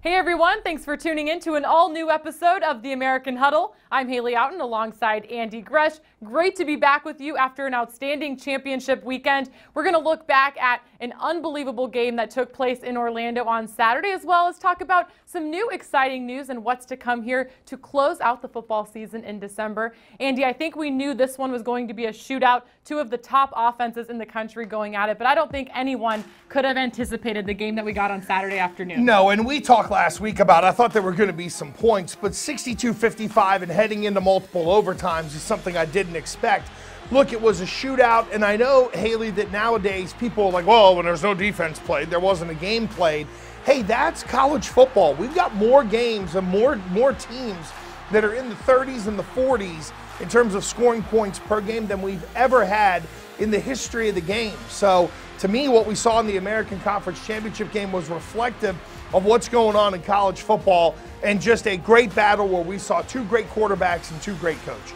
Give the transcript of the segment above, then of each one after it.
Hey everyone, thanks for tuning in to an all-new episode of the American Huddle. I'm Hali alongside Andy Gresh. Great to be back with you after an outstanding championship weekend. We're going to look back at an unbelievable game that took place in Orlando on Saturday, as well as talk about some new exciting news and what's to come here to close out the football season in December. Andy, I think we knew this one was going to be a shootout, two of the top offenses in the country going at it, but I don't think anyone could have anticipated the game that we got on Saturday afternoon. No, and we talked last week about, I thought there were going to be some points, but 62-55 and heading into multiple overtimes is something I didn't expect. Look, it was a shootout, and I know, Hali, that nowadays people are like, well, when there's no defense played, there wasn't a game played. Hey, that's college football. We've got more games and more teams that are in the 30s and the 40s in terms of scoring points per game than we've ever had in the history of the game. So, to me, what we saw in the American Conference Championship game was reflective of what's going on in college football, and just a great battle where we saw two great quarterbacks and two great coaches.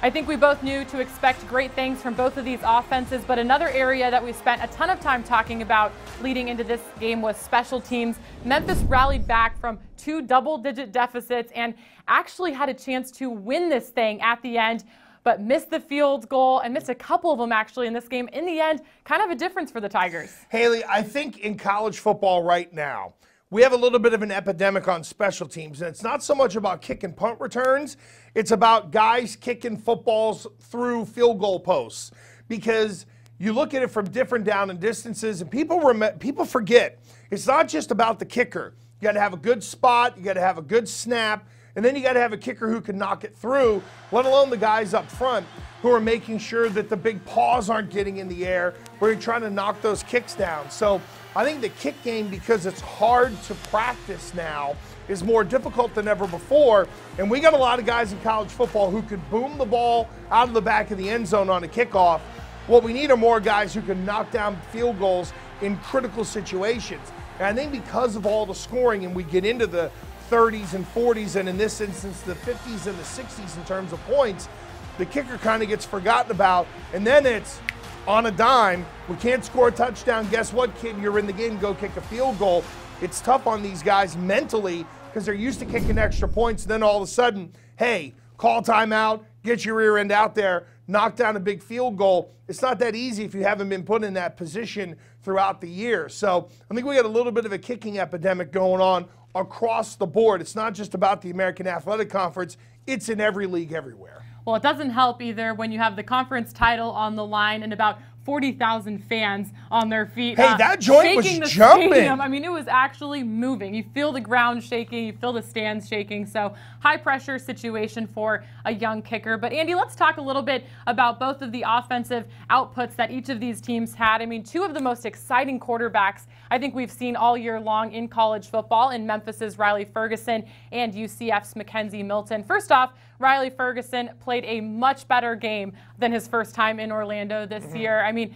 I think we both knew to expect great things from both of these offenses, but another area that we spent a ton of time talking about leading into this game was special teams. Memphis rallied back from two double-digit deficits and actually had a chance to win this thing at the end, but missed the field goal and missed a couple of them actually in this game. In the end, kind of a difference for the Tigers. Hali, I think in college football right now, we have a little bit of an epidemic on special teams, and it's not so much about kick and punt returns. It's about guys kicking footballs through field goal posts, because you look at it from different down and distances, and people forget it's not just about the kicker. You got to have a good spot, you got to have a good snap, and then you got to have a kicker who can knock it through, let alone the guys up front who are making sure that the big paws aren't getting in the air where you're trying to knock those kicks down. So I think the kick game, because it's hard to practice now, is more difficult than ever before. And we got a lot of guys in college football who could boom the ball out of the back of the end zone on a kickoff. What we need are more guys who can knock down field goals in critical situations. And I think because of all the scoring, and we get into the 30s and 40s, and in this instance the 50s and the 60s in terms of points, the kicker kind of gets forgotten about, and then it's on a dime. We can't score a touchdown. Guess what, kid? You're in the game. Go kick a field goal. It's tough on these guys mentally because they're used to kicking extra points, and then all of a sudden, hey, call timeout, get your rear end out there, knock down a big field goal. It's not that easy if you haven't been put in that position throughout the year. So I think we got a little bit of a kicking epidemic going on across the board. It's not just about the American Athletic Conference. It's in every league everywhere. Well, it doesn't help either when you have the conference title on the line and about 40,000 fans on their feet. Hey, that joint was jumping. Stadium. I mean, it was actually moving. You feel the ground shaking, you feel the stands shaking. So high pressure situation for a young kicker. But Andy, let's talk a little bit about both of the offensive outputs that each of these teams had. I mean, two of the most exciting quarterbacks I think we've seen all year long in college football, in Memphis's Riley Ferguson and UCF's Mackenzie Milton. First off, Riley Ferguson played a much better game than his first time in Orlando this year. I mean,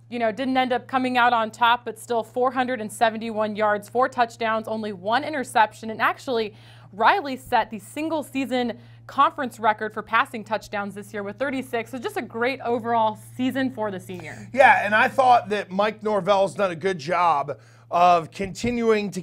didn't end up coming out on top, but still 471 yards, 4 touchdowns, only 1 interception. And actually, Riley set the single season conference record for passing touchdowns this year with 36. So just a great overall season for the senior. Yeah, and I thought that Mike Norvell's done a good job of continuing to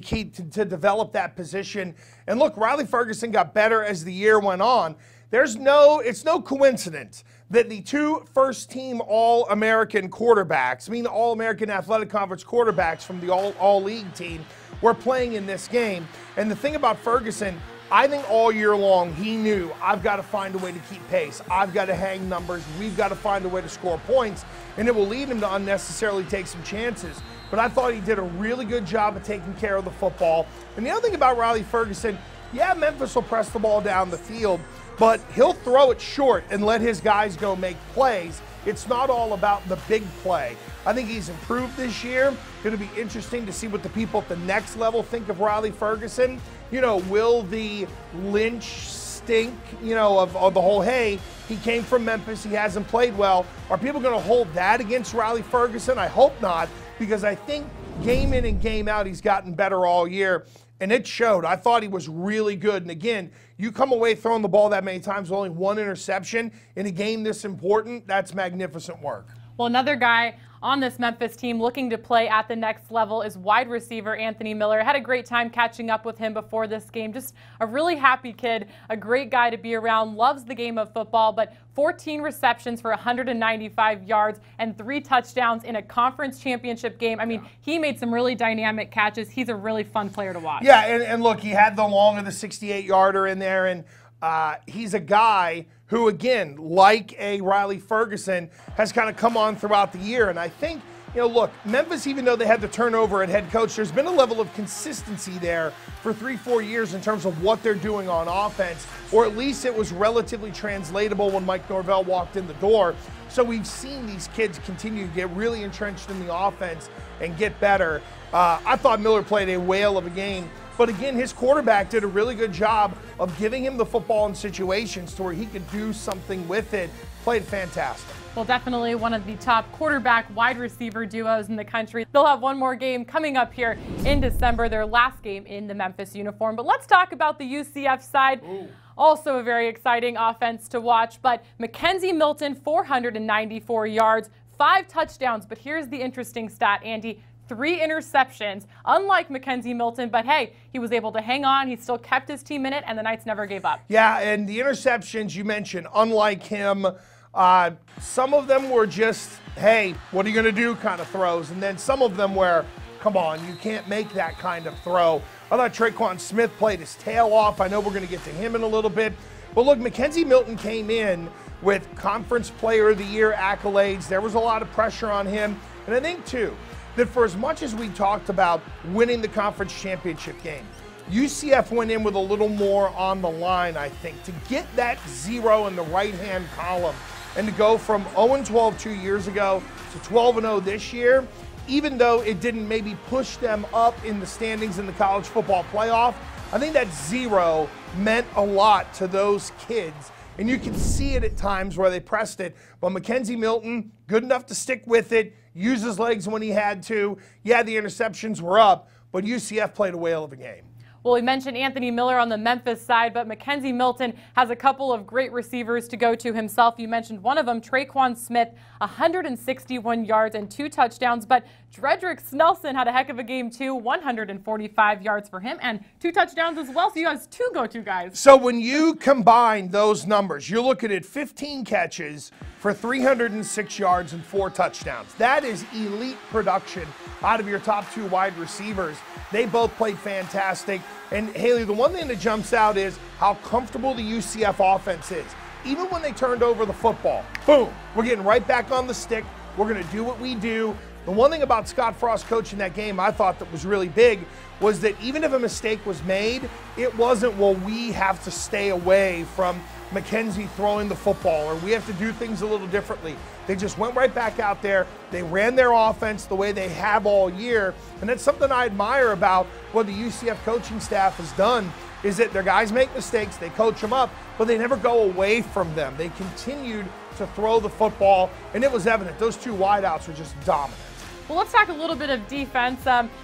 develop that position. And look, Riley Ferguson got better as the year went on. It's no coincidence that the two first-team All-American quarterbacks, All-American Athletic Conference quarterbacks from the All-League team, were playing in this game. And the thing about Ferguson, I think all year long he knew, I've got to find a way to keep pace. I've got to hang numbers. We've got to find a way to score points. And it will lead him to unnecessarily take some chances. But I thought he did a really good job of taking care of the football. And the other thing about Riley Ferguson, yeah, Memphis will press the ball down the field, but he'll throw it short and let his guys go make plays. It's not all about the big play. I think he's improved this year. It'll be interesting to see what the people at the next level think of Riley Ferguson. Will the Lynch stink, of the whole, hey, he came from Memphis, he hasn't played well. Are people going to hold that against Riley Ferguson? I hope not, because I think game in and game out he's gotten better all year, and it showed. I thought he was really good. And again, you come away throwing the ball that many times with only 1 interception in a game this important, that's magnificent work. Well, another guy on this Memphis team looking to play at the next level is wide receiver Anthony Miller. I had a great time catching up with him before this game. Just a really happy kid, a great guy to be around, loves the game of football, but 14 receptions for 195 yards and 3 touchdowns in a conference championship game. I mean, he made some really dynamic catches. He's a really fun player to watch. Yeah, and look, he had the long of the 68-yarder in there, and he's a guy who, again, like a Riley Ferguson, has kind of come on throughout the year. And I think, you know, look, Memphis, even though they had the turnover at head coach, there's been a level of consistency there for 3-4 years in terms of what they're doing on offense, or at least it was relatively translatable when Mike Norvell walked in the door. So we've seen these kids continue to get really entrenched in the offense and get better. I thought Miller played a whale of a game. But again, his quarterback did a really good job of giving him the football in situations to where he could do something with it. Played fantastic. Well, definitely one of the top quarterback wide receiver duos in the country. They'll have one more game coming up here in December, their last game in the Memphis uniform. But let's talk about the UCF side. Ooh. Also a very exciting offense to watch. But Mackenzie Milton, 494 yards, 5 touchdowns. But here's the interesting stat, Andy. 3 interceptions, unlike Mackenzie Milton, but hey, he was able to hang on. He still kept his team in it, and the Knights never gave up. Yeah, and the interceptions you mentioned, unlike him, some of them were just, hey, what are you going to do kind of throws, and then some of them were, come on, you can't make that kind of throw. I thought Traquan Smith played his tail off. I know we're going to get to him in a little bit. But look, Mackenzie Milton came in with Conference Player of the Year accolades. There was a lot of pressure on him. And I think, too, that for as much as we talked about winning the conference championship game, UCF went in with a little more on the line, I think, to get that 0 in the right-hand column and to go from 0-12 2 years ago to 12-0 this year, even though it didn't maybe push them up in the standings in the college football playoff. I think that 0 meant a lot to those kids. And you can see it at times where they pressed it. But Mackenzie Milton, good enough to stick with it, use his legs when he had to. Yeah, the interceptions were up, but UCF played a whale of a game. Well, we mentioned Anthony Miller on the Memphis side, but Mackenzie Milton has a couple of great receivers to go to himself. You mentioned one of them, Traquan Smith, 161 yards and 2 touchdowns. But Dredrick Snelson had a heck of a game, too, 145 yards for him and 2 touchdowns as well. So you guys 2 go-to guys. So when you combine those numbers, you're looking at 15 catches for 306 yards and 4 touchdowns. That is elite production out of your top 2 wide receivers. They both played fantastic. And Haley, the one thing that jumps out is how comfortable the UCF offense is. Even when they turned over the football, boom, we're getting right back on the stick. We're going to do what we do. The one thing about Scott Frost coaching that game I thought that was really big was that even if a mistake was made, it wasn't, well, we have to stay away from Mackenzie throwing the football or we have to do things a little differently. They just went right back out there. They ran their offense the way they have all year. And that's something I admire about what the UCF coaching staff has done is that their guys make mistakes, they coach them up, but they never go away from them. They continued to throw the football, and it was evident. Those 2 wideouts were just dominant. Well, let's talk a little bit of defense.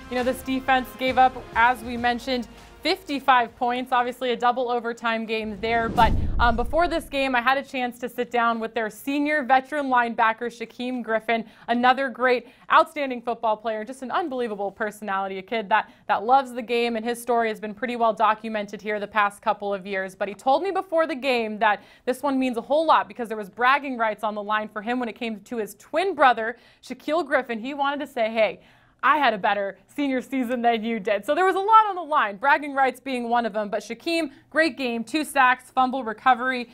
This defense gave up, as we mentioned, 55 points, obviously a double overtime game there. But before this game, I had a chance to sit down with their senior veteran linebacker, Shaquem Griffin, another great, outstanding football player, just an unbelievable personality, a kid that loves the game, and his story has been pretty well documented here the past couple of years. But he told me before the game that this one means a whole lot because there was bragging rights on the line for him when it came to his twin brother, Shaquille Griffin. He wanted to say, hey, I had a better senior season than you did. So there was a lot on the line, bragging rights being one of them. But Shaquem, great game, 2 sacks, fumble recovery.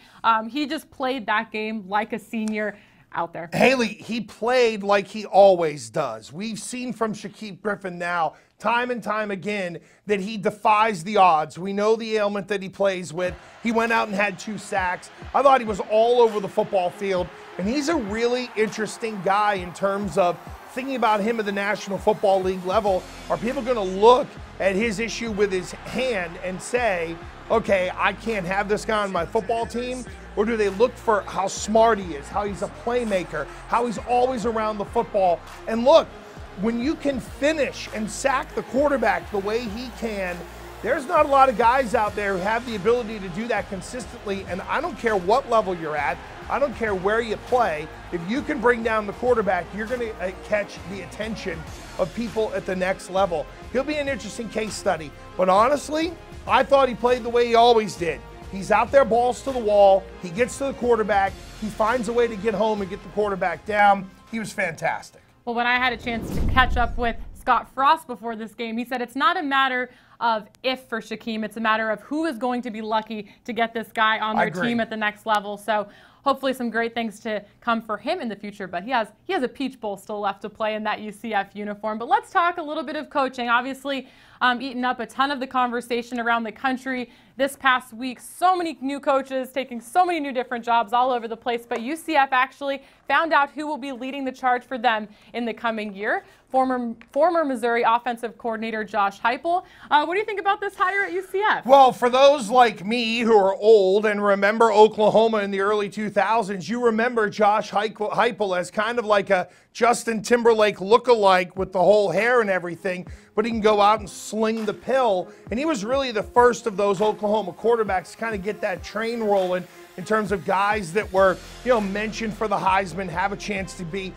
He just played that game like a senior out there. Haley, he played like he always does. We've seen from Shaquem Griffin now time and time again that he defies the odds. We know the ailment that he plays with. He went out and had 2 sacks. I thought he was all over the football field. And he's a really interesting guy in terms of thinking about him at the National Football League level. Are people going to look at his issue with his hand and say, okay, I can't have this guy on my football team? Or do they look for how smart he is, how he's a playmaker, how he's always around the football? And look, when you can finish and sack the quarterback the way he can, There's not a lot of guys out there who have the ability to do that consistently, and I don't care what level you're at. I don't care where you play. If you can bring down the quarterback, you're going to catch the attention of people at the next level. He'll be an interesting case study. But honestly, I thought he played the way he always did. He's out there, balls to the wall. He gets to the quarterback. He finds a way to get home and get the quarterback down. He was fantastic. Well, when I had a chance to catch up with Scott Frost before this game, he said it's not a matter of if for Shaquem, it's a matter of who is going to be lucky to get this guy on their team at the next level. So hopefully some great things to come for him in the future, but he has a Peach Bowl still left to play in that UCF uniform. But let's talk a little bit of coaching. Obviously, eaten up a ton of the conversation around the country this past week. So many new coaches taking so many new different jobs all over the place, but UCF actually found out who will be leading the charge for them in the coming year. Former Missouri offensive coordinator Josh Heupel. What do you think about this hire at UCF? Well, for those like me who are old and remember Oklahoma in the early 2000s, you remember Josh Heupel as kind of like a Justin Timberlake lookalike with the whole hair and everything, but he can go out and sling the pill. And he was really the first of those Oklahoma quarterbacks to kind of get that train rolling in terms of guys that were, mentioned for the Heisman, have a chance to be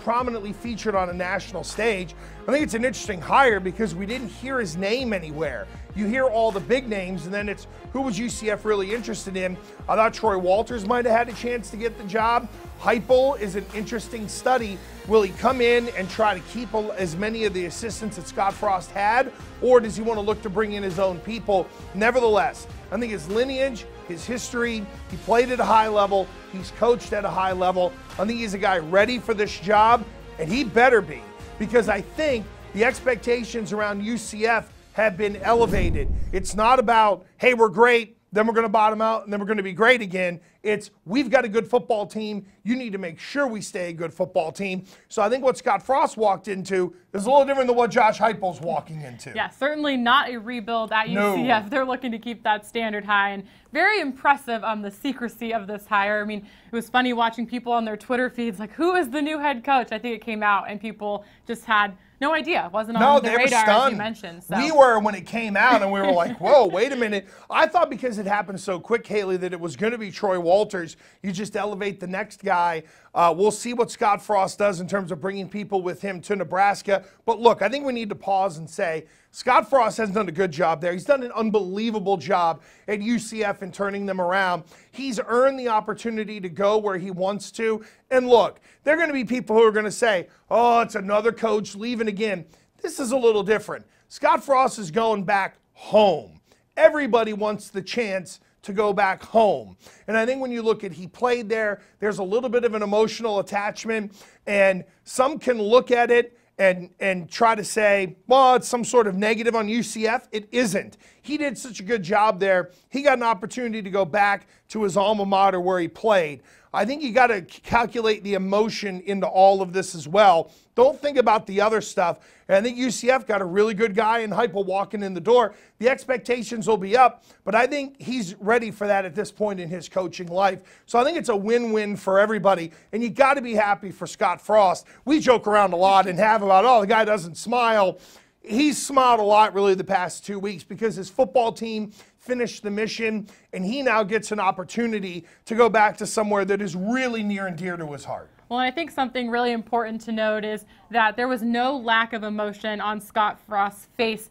prominently featured on a national stage. I think it's an interesting hire because we didn't hear his name anywhere. You hear all the big names, and then it's who was UCF really interested in. I thought Troy Walters might have had a chance to get the job. Heupel is an interesting study. Will he come in and try to keep as many of the assistants that Scott Frost had, or does he want to look to bring in his own people? Nevertheless, I think his lineage, his history, he played at a high level, he's coached at a high level. I think he's a guy ready for this job, and he better be, because I think the expectations around UCF have been elevated. It's not about, hey, we're great, then we're going to bottom out, and then we're going to be great again. It's, we've got a good football team. You need to make sure we stay a good football team. So I think what Scott Frost walked into is a little different than what Josh Heupel's walking into. Yeah, certainly not a rebuild at UCF. No. They're looking to keep that standard high, and very impressive on the secrecy of this hire. I mean, it was funny watching people on their Twitter feeds like, who is the new head coach? I think it came out, and people just had no idea. It wasn't on the radar, as you mentioned. So. We were when it came out, and we were like, whoa, wait a minute. I thought because it happened so quick, Haley, that it was going to be Troy Walters. You just elevate the next guy. We'll see what Scott Frost does in terms of bringing people with him to Nebraska. But look, I think we need to pause and say, Scott Frost has done a good job there. He's done an unbelievable job at UCF in turning them around. He's earned the opportunity to go where he wants to. And look, there are going to be people who are going to say, oh, it's another coach leaving again. This is a little different. Scott Frost is going back home. Everybody wants the chance to go back home. And I think when you look at he played there, there's a little bit of an emotional attachment, and some can look at it and try to say, well, it's some sort of negative on UCF. It isn't. He did such a good job there. He got an opportunity to go back to his alma mater where he played. I think you got to calculate the emotion into all of this as well. Don't think about the other stuff. And I think UCF got a really good guy in Heupel walking in the door. The expectations will be up, but I think he's ready for that at this point in his coaching life. So I think it's a win-win for everybody, and you got to be happy for Scott Frost. We joke around a lot and have about, oh, the guy doesn't smile. He's smiled a lot really the past 2 weeks because his football team finished the mission, and he now gets an opportunity to go back to somewhere that is really near and dear to his heart. Well, and I think something really important to note is that there was no lack of emotion on Scott Frost's face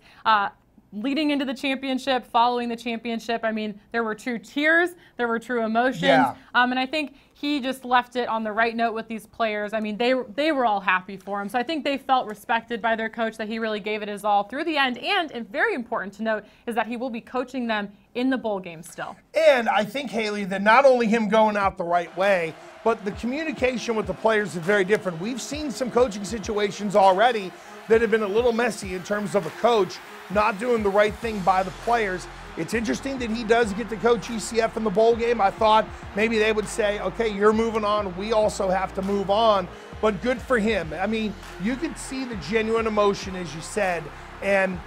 leading into the championship, following the championship. I mean, there were true tears, there were true emotions, and I think he just left it on the right note with these players. I mean, they were all happy for him. So I think they felt respected by their coach, that he really gave it his all through the end. And very important to note is that he will be coaching them in the bowl game still. And I think, Haley, that not only him going out the right way, but the communication with the players is very different. We've seen some coaching situations already that have been a little messy in terms of a coach not doing the right thing by the players. It's interesting that he does get to coach UCF in the bowl game. I thought maybe they would say, okay, you're moving on. We also have to move on. But good for him. I mean, you could see the genuine emotion, as you said. And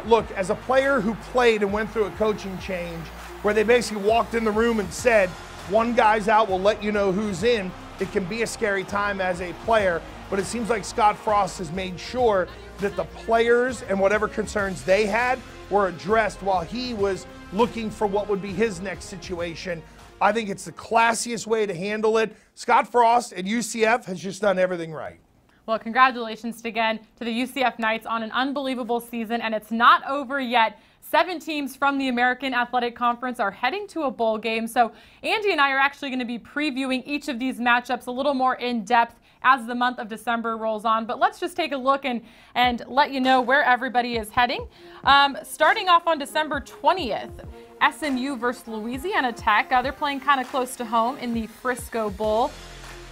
look, as a player who played and went through a coaching change where they basically walked in the room and said, one guy's out, we'll let you know who's in. It can be a scary time as a player. but it seems like Scott Frost has made sure that the players and whatever concerns they had were addressed while he was looking for what would be his next situation. I think it's the classiest way to handle it. Scott Frost at UCF has just done everything right. Well, congratulations again to the UCF Knights on an unbelievable season, and it's not over yet. 7 teams from the American Athletic Conference are heading to a bowl game. So Andy and I are actually going to be previewing each of these matchups a little more in depth as the month of December rolls on. But let's just take a look and let you know where everybody is heading. Starting off on December 20th, SMU versus Louisiana Tech. They're playing kind of close to home in the Frisco Bowl.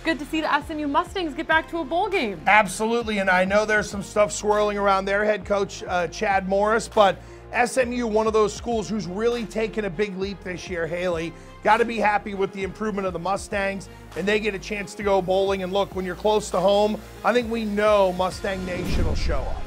Good to see the SMU Mustangs get back to a bowl game. Absolutely, and I know there's some stuff swirling around their head coach, Chad Morris, but SMU, one of those schools who's really taken a big leap this year, Haley. Got to be happy with the improvement of the Mustangs, and they get a chance to go bowling. And look, when you're close to home, I think we know Mustang Nation will show up.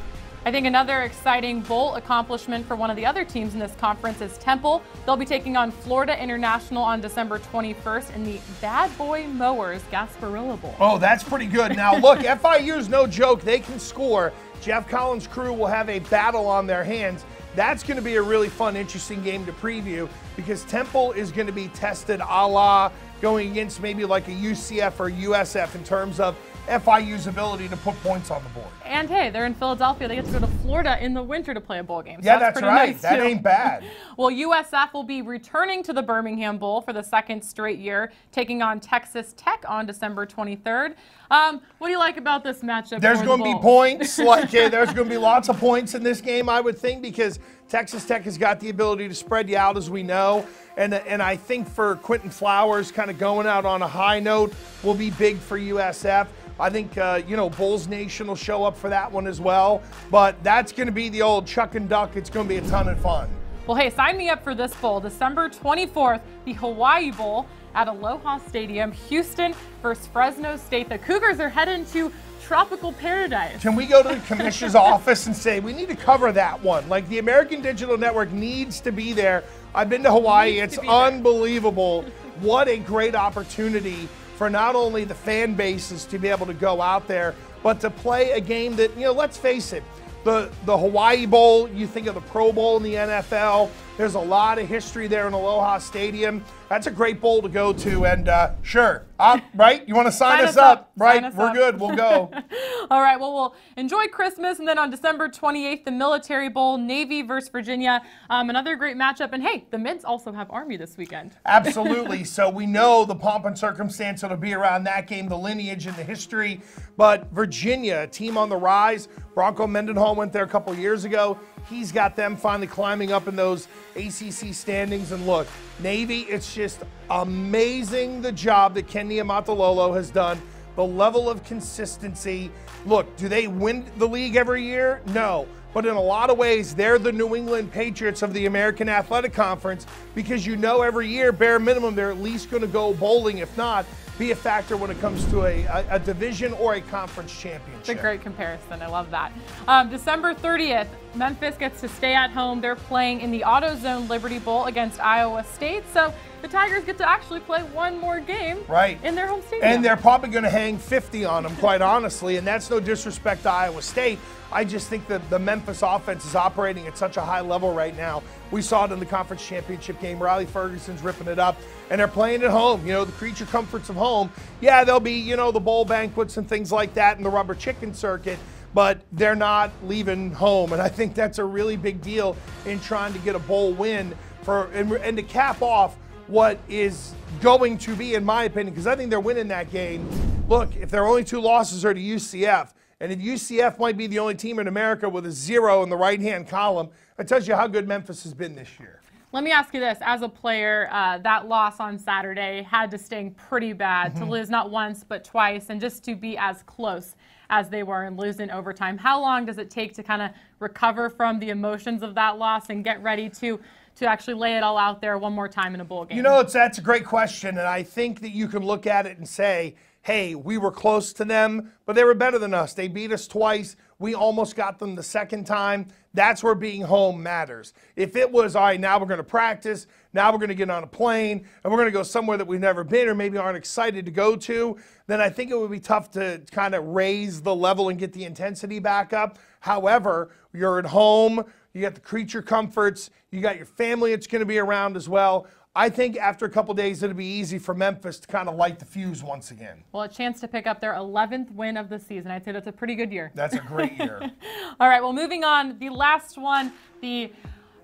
I think another exciting bowl accomplishment for one of the other teams in this conference is Temple. They'll be taking on Florida International on December 21st in the Bad Boy Mowers Gasparilla Bowl. Oh, that's pretty good. Now, look, FIU's no joke. They can score. Jeff Collins' crew will have a battle on their hands. That's going to be a really fun, interesting game to preview because Temple is going to be tested a la going against maybe like a UCF or USF in terms of FIU's ability to put points on the board. And hey, they're in Philadelphia. They get to go to Florida in the winter to play a bowl game. So yeah, that's right. Nice that too. Ain't bad. Well, USF will be returning to the Birmingham Bowl for the 2nd straight year, taking on Texas Tech on December 23rd. What do you like about this matchup? There's going to be points. Like, there's going to be lots of points in this game, I would think, because Texas Tech has got the ability to spread you out, as we know. And I think for Quentin Flowers, kind of going out on a high note will be big for USF. I think, Bulls Nation will show up for that one as well. But that's going to be the old chuck and duck. It's going to be a ton of fun. Well, hey, sign me up for this bowl. December 24th, the Hawaii Bowl at Aloha Stadium. Houston versus Fresno State. The Cougars are heading to tropical paradise. Can we go to the commissioner's office and say, we need to cover that one? Like, the American Digital Network needs to be there. I've been to Hawaii. It's unbelievable. What a great opportunity for not only the fan bases to be able to go out there, but to play a game that, let's face it, the Hawaii Bowl, you think of the Pro Bowl in the NFL, there's a lot of history there in Aloha Stadium. That's a great bowl to go to, and sure, right? You want to sign us up? Right, we're good, we'll go. All right, well, we'll enjoy Christmas, and then on December 28th, the Military Bowl, Navy versus Virginia. Another great matchup, and hey, the Mints also have Army this weekend. Absolutely, so we know the pomp and circumstance that'll be around that game, the lineage and the history, but Virginia, a team on the rise. Bronco Mendenhall went there a couple years ago. He's got them finally climbing up in those ACC standings. And look, Navy, it's just amazing the job that Ken Niumatalolo has done, the level of consistency. Look, do they win the league every year? No. But in a lot of ways, they're the New England Patriots of the American Athletic Conference because every year, bare minimum, they're at least going to go bowling, if not, be a factor when it comes to a division or a conference championship. It's a great comparison. I love that. December 30th, Memphis gets to stay at home. They're playing in the AutoZone Liberty Bowl against Iowa State. So the Tigers get to actually play one more game in their home stadium. And they're probably going to hang 50 on them, quite honestly. And that's no disrespect to Iowa State. I just think that the Memphis offense is operating at such a high level right now. We saw it in the conference championship game. Riley Ferguson's ripping it up, and they're playing at home. The creature comforts of home. Yeah, there'll be, the bowl banquets and things like that and the rubber chicken circuit, but they're not leaving home. And I think that's a really big deal in trying to get a bowl win and to cap off what is going to be, in my opinion, because I think they're winning that game. Look, if their only 2 losses are to UCF, and if UCF might be the only team in America with a 0 in the right-hand column, that tells you how good Memphis has been this year. Let me ask you this. As a player, that loss on Saturday had to sting pretty bad, to lose not once but twice, and just to be as close as they were and lose in overtime. How long does it take to kind of recover from the emotions of that loss and get ready to actually lay it all out there one more time in a bowl game? That's a great question, and I think that you can look at it and say, hey, we were close to them, but they were better than us. They beat us twice. We almost got them the second time. That's where being home matters. If it was, all right, now we're going to practice, now we're going to get on a plane, and we're going to go somewhere that we've never been or maybe aren't excited to go to, then I think it would be tough to kind of raise the level and get the intensity back up. However, you're at home, you got the creature comforts, you got your family that's going to be around as well. I think after a couple days, it'll be easy for Memphis to kind of light the fuse once again. Well, a chance to pick up their 11th win of the season. I'd say that's a pretty good year. That's a great year. All right, well, moving on, the last one, the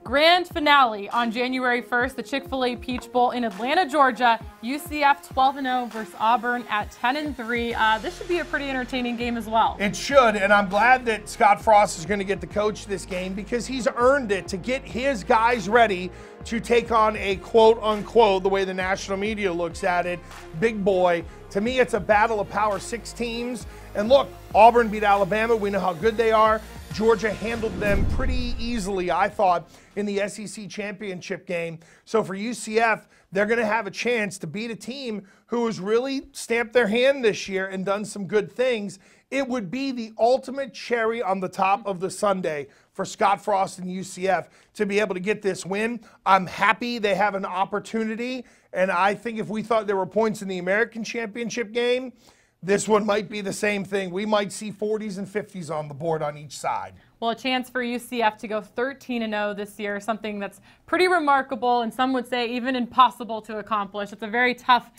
grand finale on January 1st, the Chick-fil-A Peach Bowl in Atlanta, Georgia. UCF 12-0 versus Auburn at 10-3. This should be a pretty entertaining game as well. It should, and I'm glad that Scott Frost is going to get to coach this game because he's earned it to get his guys ready to take on a quote-unquote, the way the national media looks at it, big boy. To me, it's a battle of Power 6 teams. And look, Auburn beat Alabama. We know how good they are. Georgia handled them pretty easily, I thought, in the SEC championship game. So for UCF, they're going to have a chance to beat a team who has really stamped their hand this year and done some good things. It would be the ultimate cherry on the top of the sundae for Scott Frost and UCF to be able to get this win. I'm happy they have an opportunity, and I think if we thought there were points in the American championship game, this one might be the same thing. We might see 40s and 50s on the board on each side. Well, a chance for UCF to go 13-0 this year, something that's pretty remarkable and some would say even impossible to accomplish. It's a very tough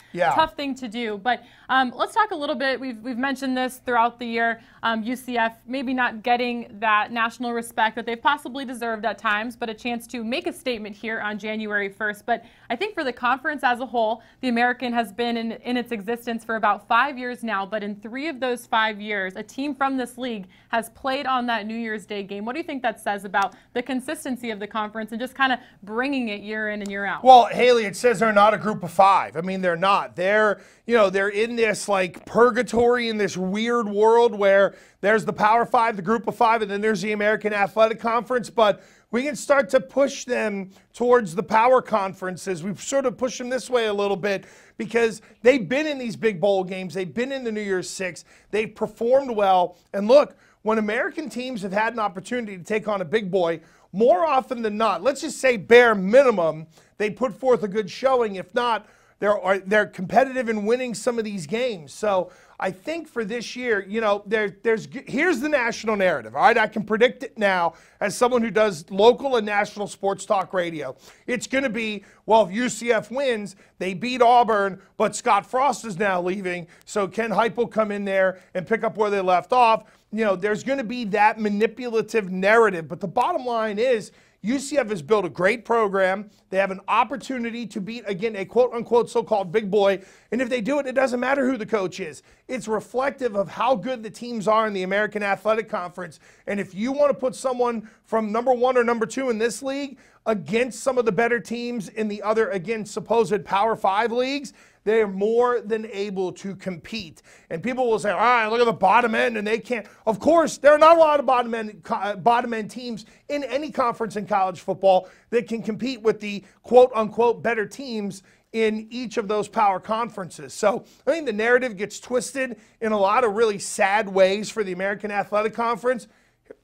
thing to do. But let's talk a little bit. We've mentioned this throughout the year. UCF maybe not getting that national respect that they've possibly deserved at times, but a chance to make a statement here on January 1st. But I think for the conference as a whole, the American has been in its existence for about 5 years now. But in 3 of those 5 years, a team from this league has played on that New Year's Day game. What do you think that says about the consistency of the conference and just kind of bringing it year in and year out? Well, Haley, it says they're not a group of 5. I mean, they're not. They're in this like purgatory in this weird world where there's the Power 5, the group of 5, and then there's the American Athletic Conference. But we can start to push them towards the power conferences. We've sort of pushed them this way a little bit because they've been in these big bowl games. They've been in the New Year's Six. They've performed well. And look, when American teams have had an opportunity to take on a big boy, more often than not, let's just say bare minimum, they put forth a good showing. If not, they're competitive in winning some of these games. So I think for this year, here's the national narrative, all right? I can predict it now as someone who does local and national sports talk radio. It's going to be, well, if UCF wins, they beat Auburn, but Scott Frost is now leaving, so Ken Hype will come in there and pick up where they left off. There's going to be that manipulative narrative, but the bottom line is UCF has built a great program. They have an opportunity to beat, again, a quote-unquote so-called big boy. And if they do it, it doesn't matter who the coach is. It's reflective of how good the teams are in the American Athletic Conference. And if you want to put someone from number 1 or number 2 in this league against some of the better teams in the other, again, supposed Power 5 leagues, they are more than able to compete. And people will say, all right, look at the bottom end, and they can't. Of course, there are not a lot of bottom end teams in any conference in college football that can compete with the quote-unquote better teams in each of those power conferences. So I think the narrative gets twisted in a lot of really sad ways for the American Athletic Conference.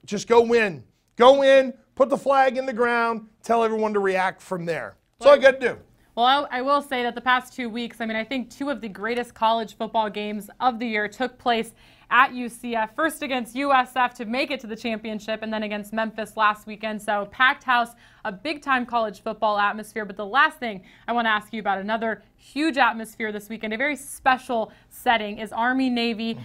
Just go win. Go in, put the flag in the ground, tell everyone to react from there. That's all you got to do. Well, I will say that the past 2 weeks, I think 2 of the greatest college football games of the year took place at UCF. First against USF to make it to the championship, and then against Memphis last weekend. So packed house, a big-time college football atmosphere. But the last thing I want to ask you about, another huge atmosphere this weekend, a very special setting, is Army-Navy.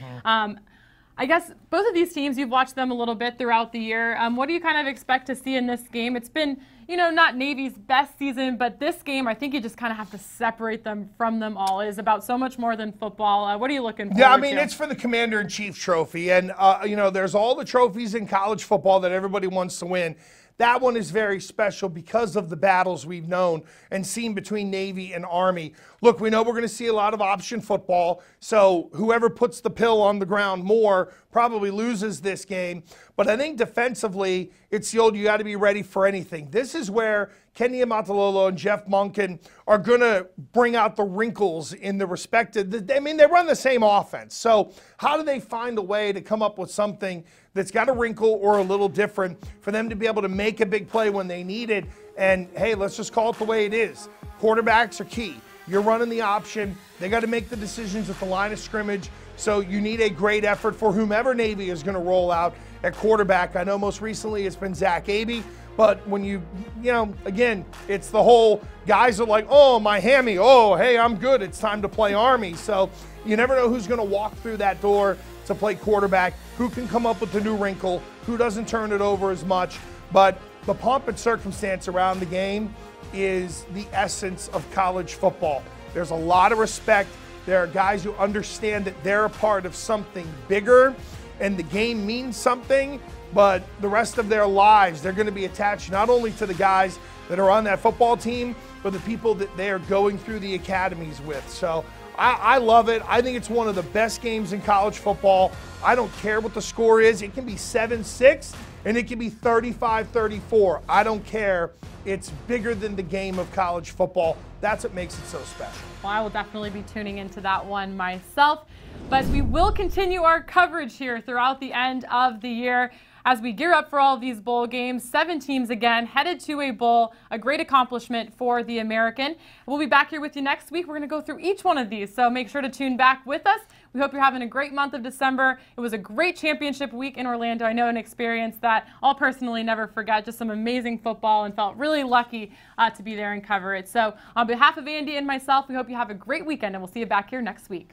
I guess both of these teams, you've watched them a little bit throughout the year. What do you kind of expect to see in this game? It's been, not Navy's best season, but this game, I think you just kind of have to separate them from them all. It is about so much more than football. What are you looking for? Yeah, it's for the Commander-in-Chief trophy. And, there's all the trophies in college football that everybody wants to win. That one is very special because of the battles we've known and seen between Navy and Army. Look, we know we're going to see a lot of option football, so whoever puts the pill on the ground more probably loses this game. But I think defensively, it's the old, you got to be ready for anything. This is where Kenny Amatalolo and Jeff Monken are going to bring out the wrinkles in the respective, I mean, they run the same offense. So how do they find a way to come up with something that's got a wrinkle or a little different for them to be able to make a big play when they need it? And hey, let's just call it the way it is. Quarterbacks are key. You're running the option. They got to make the decisions at the line of scrimmage. So you need a great effort for whomever Navy is going to roll out at quarterback. I know most recently it's been Zach Abey, but when you know, again, it's the whole guys are like, oh, my hammy, oh, hey, I'm good. It's time to play Army. So you never know who's going to walk through that door to play quarterback, who can come up with the new wrinkle, who doesn't turn it over as much. But the pomp and circumstance around the game is the essence of college football. There's a lot of respect. There are guys who understand that they're a part of something bigger and the game means something, but the rest of their lives, they're going to be attached not only to the guys that are on that football team, but the people that they are going through the academies with. So I love it. I think it's one of the best games in college football. I don't care what the score is. It can be 7-6 and it can be 35-34. I don't care. It's bigger than the game of college football. That's what makes it so special. Well, I will definitely be tuning into that one myself. But we will continue our coverage here throughout the end of the year as we gear up for all of these bowl games. 7 teams again headed to a bowl, a great accomplishment for the American. We'll be back here with you next week. We're going to go through each one of these, so make sure to tune back with us. We hope you're having a great month of December. It was a great championship week in Orlando. I know an experience that I'll personally never forget. Just some amazing football and felt really lucky to be there and cover it. So on behalf of Andy and myself, we hope you have a great weekend and we'll see you back here next week.